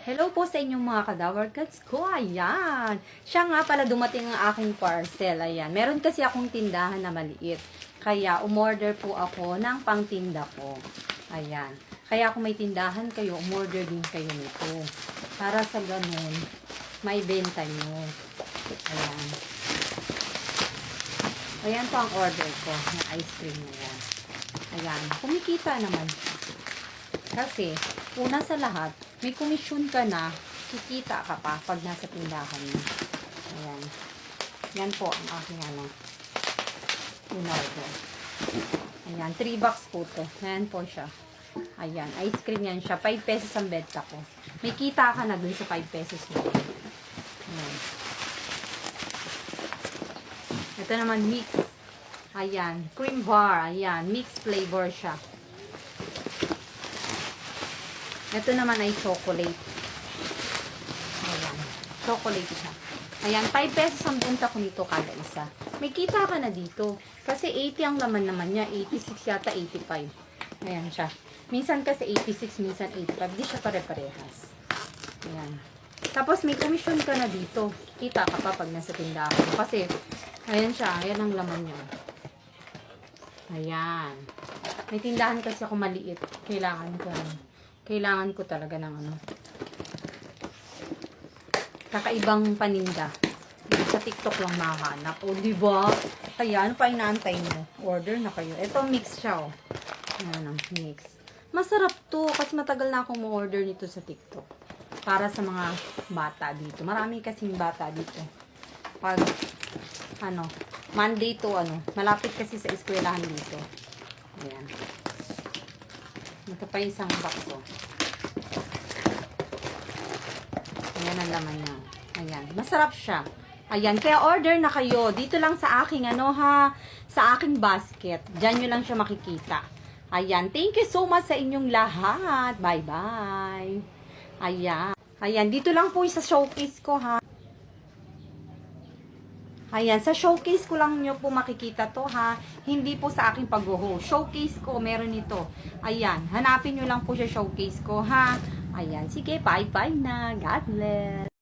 Hello po sa inyong mga kadawar cats ko. Ayan. Siya nga pala dumating ang aking parcel. Ayan. Meron kasi akong tindahan na maliit. Kaya umorder po ako ng pangtinda ko. Ayan. Kaya kung may tindahan kayo, umorder din kayo nito. Para sa ganun, may benta nyo. Ayan. Ayan po ang order ko ng ice cream na yan. Ayan. Kumikita naman. Kasi, una sa lahat, may komisyon ka na, kikita ka pa pag nasa tindahan mo. Ayan. Yan po ang aking in-order. Ayan, 3 box po to. Ayan po siya. Ayan, ice cream yan siya. 5 pesos ang benta ko. May kita ka na dun sa 5 pesos mo. Ayan. Ito naman, mix. Ayan, cream bar. Ayan, mixed flavor siya. Ito naman ay chocolate. Ayan. Chocolate siya. Ayan, 5 pesos ang benta ko nito kada isa. May kita ka na dito. Kasi 80 ang laman naman niya. 86 yata, 85. Ayan siya. Minsan kasi 86, minsan 85. Di siya pare-parehas. Ayan. Tapos may commission ka na dito. Kita ka pa pag nasa tindahan. Kasi, ayan siya. Ayan ang laman niya. Ayan. May tindahan kasi ako maliit. Kailangan ko talaga ng kakaibang paninda. Sa TikTok lang mahanap. O, diba? Kaya, ano pa inaantay mo? Order na kayo. Ito, mix siya, o. Ayan, mix. Masarap to. Kasi matagal na akong order nito sa TikTok. Para sa mga bata dito. Marami kasing bata dito. Pag, Monday to, malapit kasi sa eskwelahan dito. Ayan. Ito pa isang box, oh. Ayan ang laman niya. Ayan. Masarap siya. Ayan. Kaya order na kayo. Dito lang sa aking, sa aking basket. Diyan nyo lang siya makikita. Ayan. Thank you so much sa inyong lahat. Bye-bye. Ayan. Ayan. Dito lang po sa showcase ko, ha. Ayan, sa showcase ko lang nyo po makikita to, ha. Hindi po sa aking pag-host. Showcase ko, meron ito. Ayan, hanapin nyo lang po siya showcase ko, ha. Ayan, sige, bye-bye na. God bless.